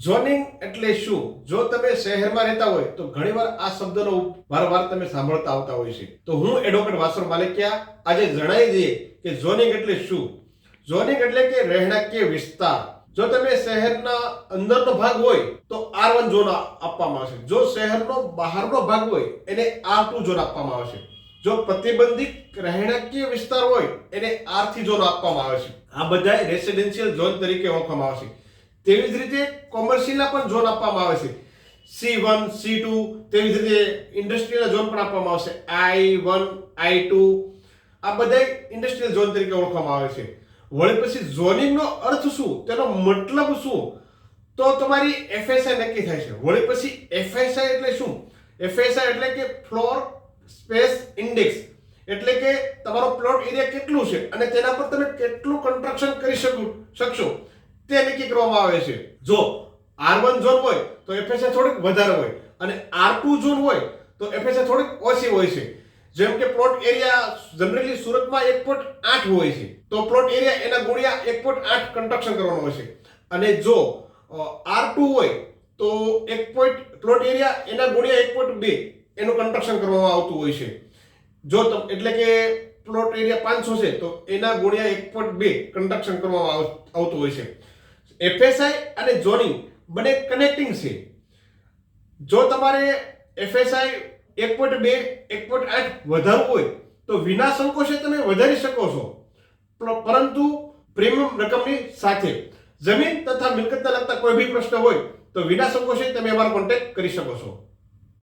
Zoning એટલે શું? જો તમે શહેરમાં રહેતા હોય તો ઘણીવાર આ શબ્દનો વારંવાર તમે સાંભળતા આવતા હોય છે. તો હું એડવોકેટ વાસર માલિકિયા આજે જણાવી દઈએ કે ઝોનિંગ એટલે શું. ઝોનિંગ એટલે કે રહેણાંકીય વિસ્તાર. જો તમે શહેરના અંદરનો ભાગ હોય તો R1 ઝોન આપવામાં આવશે. જો શહેરનો બહારનો ભાગ હોય એને R2 ઝોન આપવામાં આવશે. જો પ્રતિબંધિત રહેણાંકીય વિસ્તાર હોય એને R3 ઝોન આપવામાં આવે છે. આ બધા રેસિડેન્શિયલ ઝોન તરીકે ઓળખવામાં આવે છે. તેવી જ રીતે કોમર્શિયલના પણ ઝોન આપવામાં આવે છે. C1, C2, તેવી જ રીતે ઇન્ડસ્ટ્રીયલ ઝોન પણ આપવામાં આવશે. I1, I2 આ બધા ઇન્ડસ્ટ્રીયલ ઝોન તરીકે ઓળખવામાં આવે છે. વળી પછી ઝોનિંગનો અર્થ શું, તેનો મતલબ શું, તો તમારી FSI નક્કી થાય છે. વળી પછી FSI એટલે શું? FSI એટલે કે ફ્લોર સ્પેસ ઇન્ડેક્સ, એટલે કે તમારો પ્લોટ એરિયા કેટલું છે અને તેના પર તમે કેટલું કન્સ્ટ્રક્શન કરી શકશો તે નક્કી કરવામાં આવે છે. જો R1 ઝોન હોય તો FSI થોડીક વધારે હોય અને R2 ઝોન હોય તો FSI થોડીક ઓછી હોય છે. જેમ કે પ્લોટ એરિયા જનરલી સુરતમાં 1.8 હોય છે તો પ્લોટ એરિયા એના ગુણ્યા 1.8 કન્સ્ટ્રક્શન કરવાનો હોય છે. અને જો R2 હોય તો પ્લોટ એરિયા એના ગુણ્યા 1.2 એનું કન્સ્ટ્રક્શન કરવામાં આવતું હોય છે. જો એટલે કે પ્લોટ એરિયા 500 છે તો એના ગુણ્યા 1.2 કન્સ્ટ્રક્શન કરવામાં આવતું હોય છે. FSI અને ઝોનિંગ બંને કનેક્ટિંગ છે. જો તમારે FSI 1.2 1.8 વધારવું હોય તો વિના સંકોચે તમે વધારી શકો છો, પરંતુ પ્રીમિયમ રકમની સાથે. જમીન તથા મિલકતને લગતા કોઈ બી પ્રશ્ન હોય તો વિના સંકોચે તમે અમારો કોન્ટેક્ટ કરી શકો છો.